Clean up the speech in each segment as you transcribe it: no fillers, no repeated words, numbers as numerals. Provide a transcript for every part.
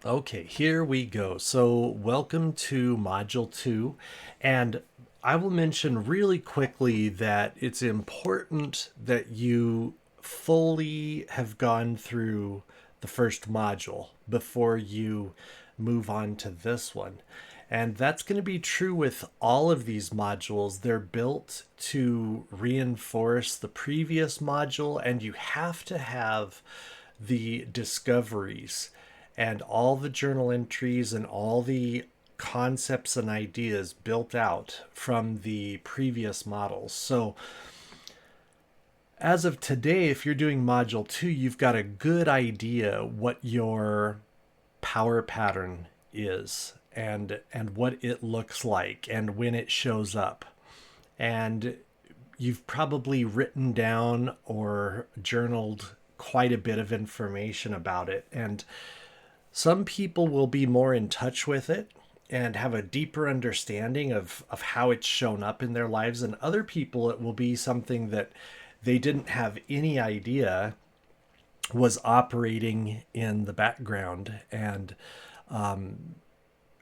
Okay, here we go. So, welcome to Module 2. And I will mention really quickly that it's important that you fully have gone through the first module before you move on to this one. And that's going to be true with all of these modules. They're built to reinforce the previous module, and you have to have the discoveries and all the journal entries and all the concepts and ideas built out from the previous models. So, as of today, if you're doing module 2, you've got a good idea what your power pattern is and what it looks like and when it shows up. And you've probably written down or journaled quite a bit of information about it. And some people will be more in touch with it and have a deeper understanding of how it's shown up in their lives. And other people, it will be something that they didn't have any idea was operating in the background. And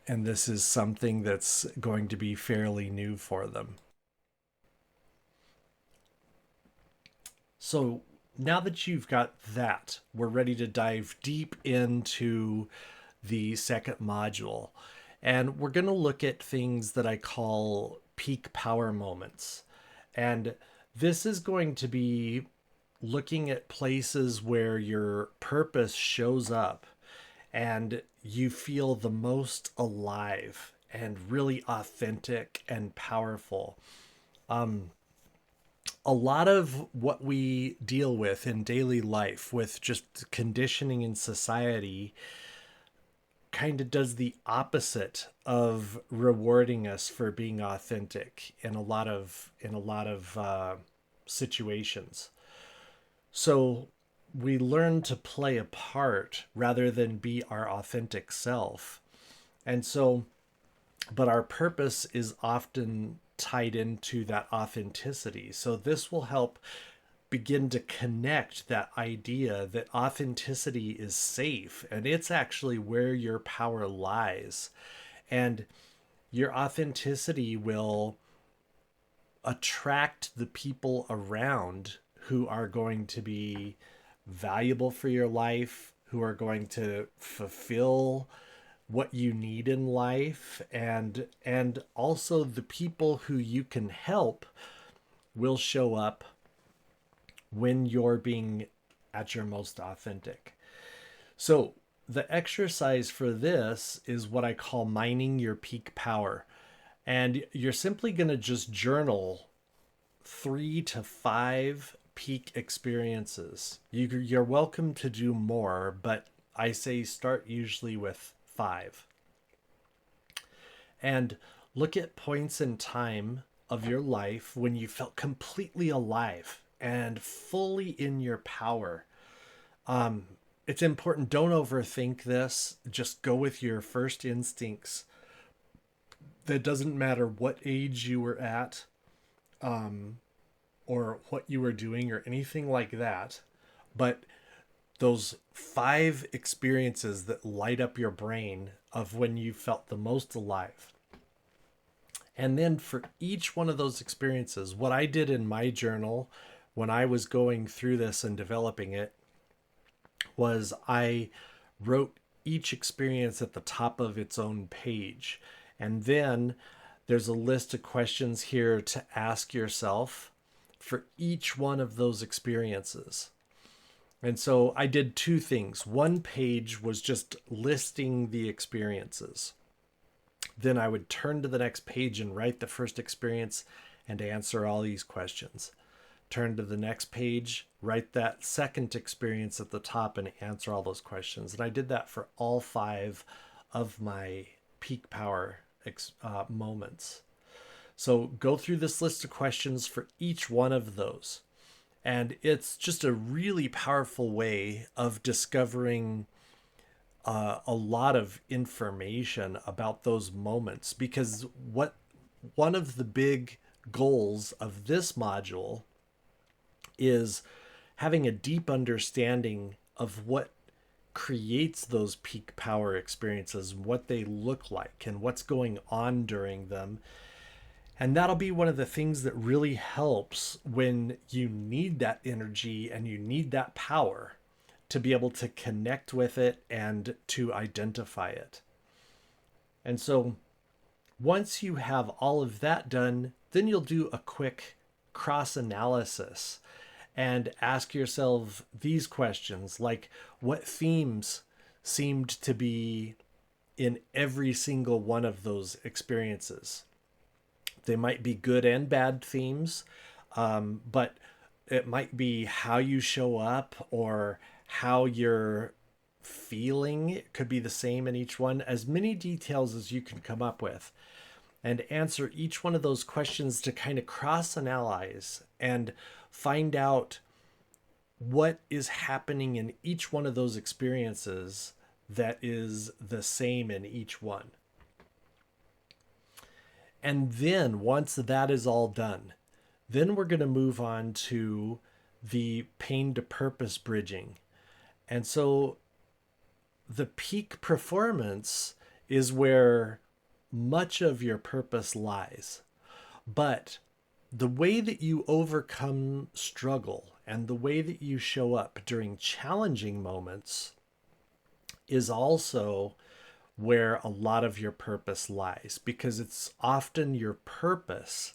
this is something that's going to be fairly new for them. So now that you've got that, we're ready to dive deep into the second module. And we're going to look at things that I call peak power moments. And this is going to be looking at places where your purpose shows up and you feel the most alive and really authentic and powerful. A lot of what we deal with in daily life, with just conditioning in society, kind of does the opposite of rewarding us for being authentic in a lot of situations. So we learn to play a part rather than be our authentic self. And so, but our purpose is often tied into that authenticity. So this will help begin to connect that idea that authenticity is safe and it's actually where your power lies. And your authenticity will attract the people around who are going to be valuable for your life, who are going to fulfill what you need in life, and also the people who you can help will show up when you're being at your most authentic. So the exercise for this is what I call mining your peak power. And you're simply going to just journal 3 to 5 peak experiences. You're welcome to do more, but I say start usually with 5. And look at points in time of your life when you felt completely alive and fully in your power. It's important. Don't overthink this. Just go with your first instincts. That doesn't matter what age you were at, or what you were doing or anything like that. But those 5 experiences that light up your brain of when you felt the most alive. And then for each one of those experiences, what I did in my journal when I was going through this and developing it was I wrote each experience at the top of its own page. And then there's a list of questions here to ask yourself for each one of those experiences. And so I did 2 things. One page was just listing the experiences. Then I would turn to the next page and write the first experience and answer all these questions. Turn to the next page, write that second experience at the top and answer all those questions. And I did that for all 5 of my peak power moments. So go through this list of questions for each one of those. And it's just a really powerful way of discovering a lot of information about those moments, because what one of the big goals of this module is having a deep understanding of what creates those peak power experiences, what they look like, and what's going on during them. And that'll be one of the things that really helps when you need that energy and you need that power to be able to connect with it and to identify it. And so once you have all of that done, then you'll do a quick cross analysis and ask yourself these questions, like what themes seemed to be in every single one of those experiences. They might be good and bad themes, but it might be how you show up or how you're feeling. It could be the same in each one, as many details as you can come up with, and answer each one of those questions to kind of cross analyze and find out what is happening in each one of those experiences that is the same in each one. And then once that is all done, then we're going to move on to the pain to purpose bridging. And so the peak performance is where much of your purpose lies. But the way that you overcome struggle and the way that you show up during challenging moments is also where a lot of your purpose lies, because it's often your purpose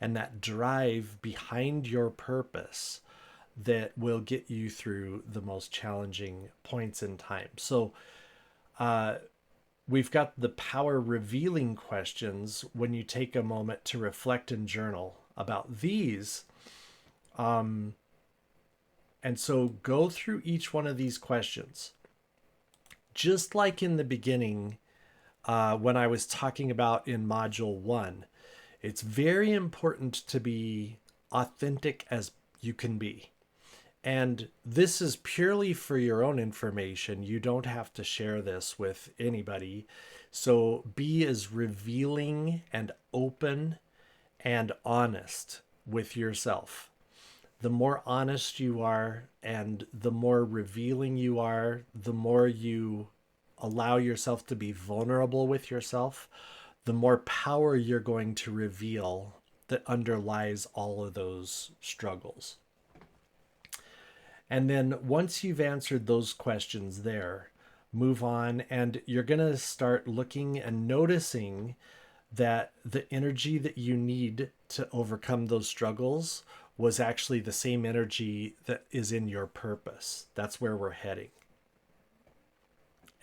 and that drive behind your purpose that will get you through the most challenging points in time. So we've got the power revealing questions when you take a moment to reflect and journal about these. And so go through each one of these questions. Just like in the beginning, when I was talking about in module 1, it's very important to be authentic as you can be. And this is purely for your own information. You don't have to share this with anybody. So be as revealing and open and honest with yourself. The more honest you are and the more revealing you are, the more you allow yourself to be vulnerable with yourself, the more power you're going to reveal that underlies all of those struggles. And then once you've answered those questions there, move on, and you're going to start looking and noticing that the energy that you need to overcome those struggles was actually the same energy that is in your purpose. That's where we're heading.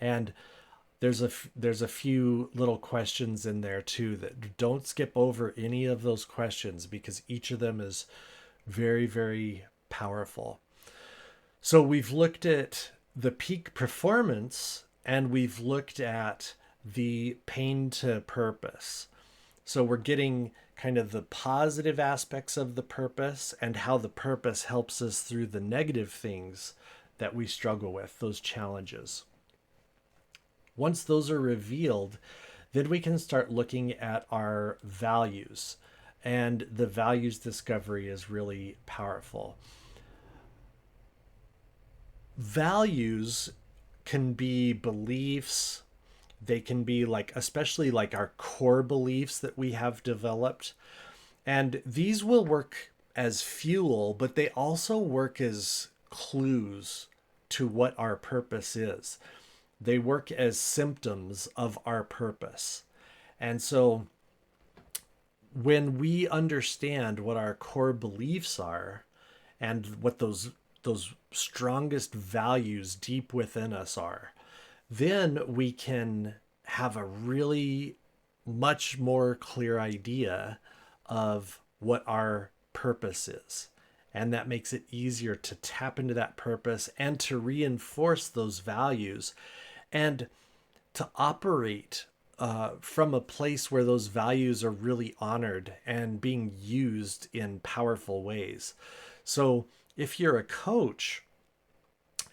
And there's a few little questions in there too that don't skip over any of those questions, because each of them is very, very powerful. So we've looked at the peak performance and we've looked at the pain to purpose. So we're getting kind of the positive aspects of the purpose and how the purpose helps us through the negative things that we struggle with, those challenges. Once those are revealed, then we can start looking at our values, and the values discovery is really powerful. Values can be beliefs. They can be like, especially like our core beliefs that we have developed. And these will work as fuel, but they also work as clues to what our purpose is. They work as symptoms of our purpose. And so when we understand what our core beliefs are and what those strongest values deep within us are, then we can have a really much more clear idea of what our purpose is. And that makes it easier to tap into that purpose and to reinforce those values and to operate from a place where those values are really honored and being used in powerful ways. So if you're a coach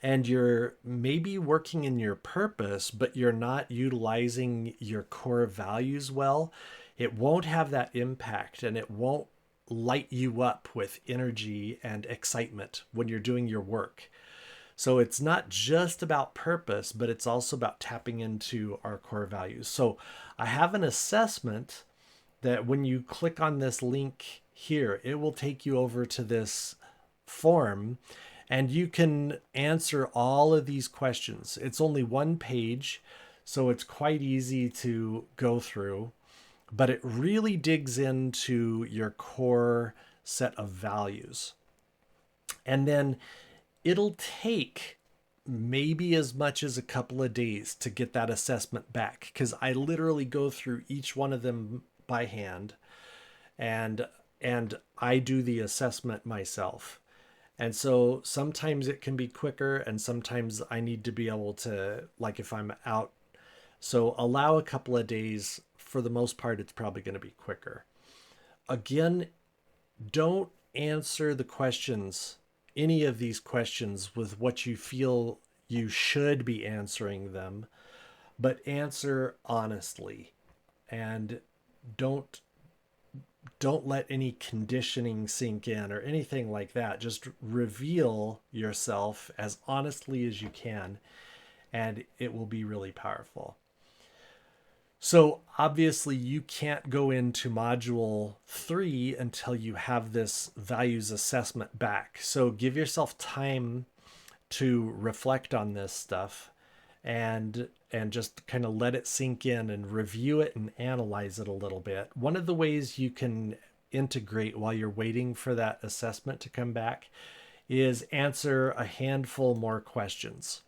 and you're maybe working in your purpose, but you're not utilizing your core values well, it won't have that impact and it won't light you up with energy and excitement when you're doing your work. So it's not just about purpose, but it's also about tapping into our core values. So I have an assessment that when you click on this link here, it will take you over to this form and you can answer all of these questions. It's only one page, so it's quite easy to go through, but it really digs into your core set of values. And then it'll take maybe as much as a couple of days to get that assessment back, because I literally go through each one of them by hand, and I do the assessment myself. And so sometimes it can be quicker and sometimes I need to be able to, like if I'm out, so allow a couple of days. For the most part, it's probably going to be quicker. Again, don't answer the questions, any of these questions, with what you feel you should be answering them, but answer honestly, and don't let any conditioning sink in or anything like that. Just reveal yourself as honestly as you can, and it will be really powerful. So obviously you can't go into module 3 until you have this values assessment back. So give yourself time to reflect on this stuff and just kind of let it sink in and review it and analyze it a little bit. One of the ways you can integrate while you're waiting for that assessment to come back is answer a handful more questions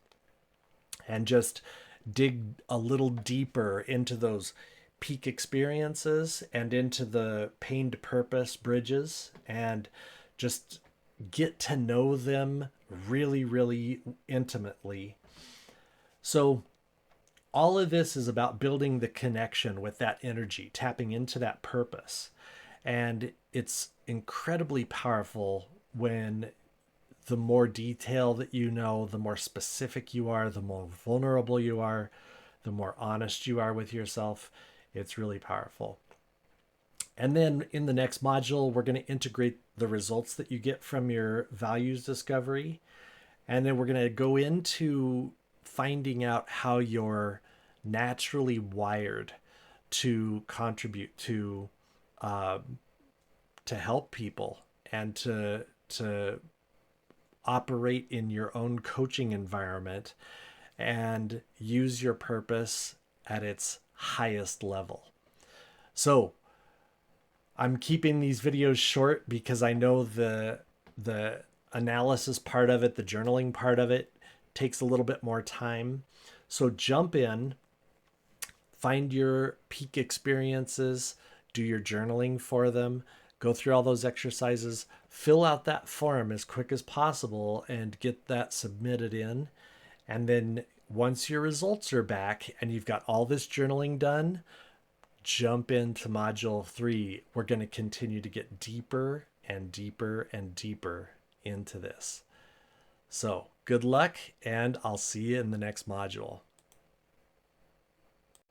and just dig a little deeper into those peak experiences and into the pain to purpose bridges, and just get to know them really, really intimately. So all of this is about building the connection with that energy, tapping into that purpose. And it's incredibly powerful when the more detail that you know, the more specific you are, the more vulnerable you are, the more honest you are with yourself. It's really powerful. And then in the next module, we're going to integrate the results that you get from your values discovery. And then we're going to go into finding out how you're naturally wired to contribute to help people and to operate in your own coaching environment and use your purpose at its highest level. So I'm keeping these videos short because I know the analysis part of it, the journaling part of it, takes a little bit more time. So jump in, find your peak experiences, do your journaling for them, go through all those exercises, fill out that form as quick as possible and get that submitted in. And then once your results are back and you've got all this journaling done, jump into module 3. We're going to continue to get deeper and deeper and deeper into this. So good luck, and I'll see you in the next module.